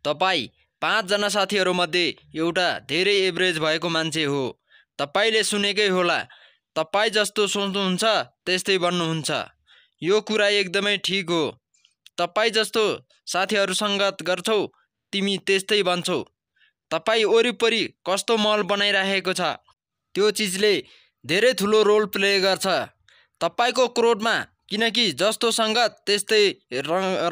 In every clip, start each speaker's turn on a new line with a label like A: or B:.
A: तपाई 5 जना साथीहरूमध्ये एउटा धेरै एभरेज भएको मान्छे हो। तपाईले सुनेकै होला, तपाई जस्तो सोच्नुहुन्छ त्यस्तै बन्नुहुन्छ। यो कुरा एकदमै ठीक हो। तपाई जस्तो साथीहरूसँग गर्छौ तिमी त्यस्तै बन्छौ। तपाई वरिपरि कस्तो महल बनाइराखेको छ त्यो चीजले धेरै ठुलो रोल प्ले गर्छ तपाईको क्रोधमा, किनकि जस्तो संगत त्यस्तै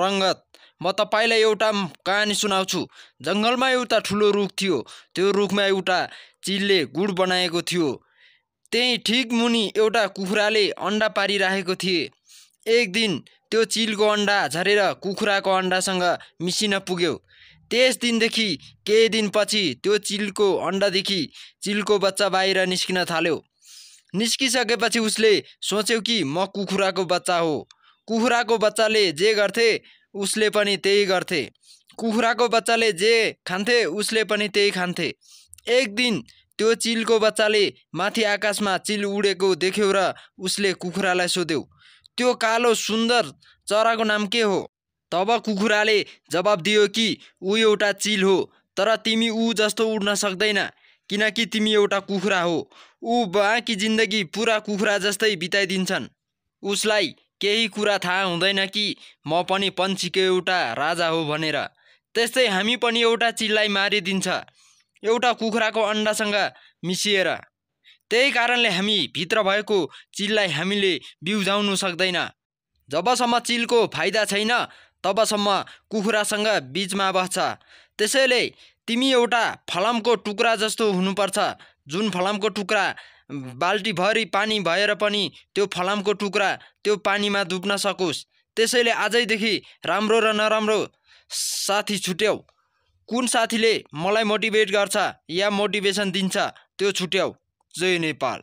A: रंगत। म तपाईलाई एउटा कहानी सुनाउँछु। जंगलमा एउटा ठुलो रुख थियो। त्यो रुखमा एउटा चिलले गुड बनाएको थियो। त्यही ठीक मुनि एउटा कुखुराले अंडा पारिरहेको थिए। एक दिन त्यो चिलको अंडा झरेर कुखुराको अंडासँग मिसिन पुग्यो। त्यस दिनदेखि केही दिनपछि त्यो चिलको अंडादेखि चिलको बच्चा बाहिर निस्किन थाल्यो। निस्किसकेपछि उसले सोच्यो कि म कुखुराको बच्चा हो। कुखुराको बच्चाले जे गर्थे उसले पनि त्यही गर्थे। कुखुराको बच्चाले जे खान्थे उसले पनि त्यही खान्थे। एक दिन त्यो चिलको बच्चाले माथि आकाशमा चिल उडेको देख्यो र उसले कुखुरालाई सोध्यो, त्यो कालो सुन्दर चराको नाम के हो? तब कुखुराले जवाब दियो कि ऊ एउटा चिल हो, तर तिमी ऊ जस्तो उड्न सक्दैन किनकि तिमी एउटा कुखुरा हो। ऊ बाँकी जिन्दगी पुरा कुखुरा जस्तै बिताइदिन्छन्। उसलाई केही कुरा थाहा हुँदैन कि म पनि पन्छीको एउटा राजा हो भनेर। त्यस्तै हामी पनि एउटा चिललाई मारिदिन्छ एउटा कुखुराको अंडासँग मिसिएर। त्यही कारणले हामी भित्र भएको चिललाई हामीले बिउझाउनु सक्दैन। जबसम्म चिलको फाइदा छैन तबसम्म कुखुरासँग बीचमा बस्छ। त्यसैले तिमी एउटा फलामको टुक्रा जस्तो हुनुपर्छ, जुन फलामको टुक्रा बाल्टी भरि पानी भएर पनि त्यो फलामको टुक्रा त्यो पानीमा डुब्न सकोस्। त्यसैले आजैदेखि राम्रो र नराम्रो साथी छुट्याऊ। कुन साथीले मलाई मोटिभेट गर्छ या मोटिभेसन दिन्छ त्यो छुट्याऊ। जय नेपाल।